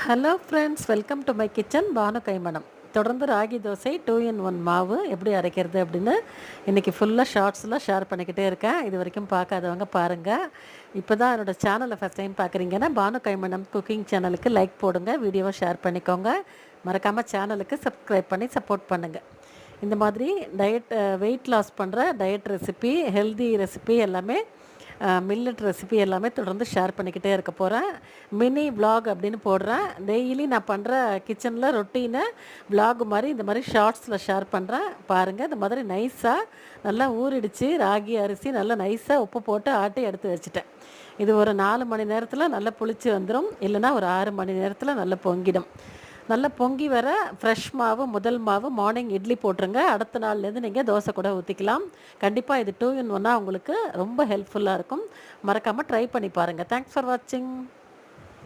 Hello friends, welcome to my kitchen Banu கைமணம். தொடர்ந்து ragi dosa 2 in 1 மாவு எப்படி அரைக்கிறது அப்படின்னு இன்றைக்கி ஃபுல்லாக ஷார்ட்ஸில் ஷேர் பண்ணிக்கிட்டே இருக்கேன். இது வரைக்கும் பார்க்காதவங்க பாருங்கள். இப்போ தான் என்னோடய சேனலை ஃபஸ்ட் டைம் பார்க்குறீங்கன்னா பானு கைமணம் குக்கிங் சேனலுக்கு லைக் போடுங்க, வீடியோவை ஷேர் பண்ணிக்கோங்க. மறக்காமல் சேனலுக்கு சப்ஸ்கிரைப் பண்ணி சப்போர்ட் பண்ணுங்கள். இந்த மாதிரி வெயிட் லாஸ் பண்ணுற டயட் ரெசிபி, ஹெல்தி ரெசிபி எல்லாமே, மில்லட் ரெசிபி எல்லாமே தொடர்ந்து ஷேர் பண்ணிக்கிட்டே இருக்க போகிறேன். மினி விலாக் அப்படின்னு போடுறேன். டெய்லி நான் பண்ணுற கிச்சனில் ரொட்டீனை விலாக் மாதிரி இந்த மாதிரி ஷார்ட்ஸில் ஷேர் பண்ணுறேன். பாருங்கள், இந்த மாதிரி நைஸாக நல்லா ஊறிடுச்சு ராகி அரிசி, நல்லா நைஸாக உப்பு போட்டு ஆட்டி எடுத்து வச்சுட்டேன். இது ஒரு 4 மணி நேரத்தில் நல்லா புளிச்சு வந்துடும், இல்லைனா ஒரு 6 மணி நேரத்தில் நல்லா பொங்கிடும். நல்லா பொங்கி வர ஃப்ரெஷ் மாவு, முதல் மாவு மார்னிங் இட்லி போட்டுருங்க. அடுத்த நாள்லேருந்து நீங்கள் தோசை கூட ஊற்றிக்கலாம். கண்டிப்பாக இது 2 in 1 உங்களுக்கு ரொம்ப ஹெல்ப்ஃபுல்லாக இருக்கும். மறக்காமல் ட்ரை பண்ணி பாருங்கள். தேங்க்ஸ் ஃபார் வாட்சிங்.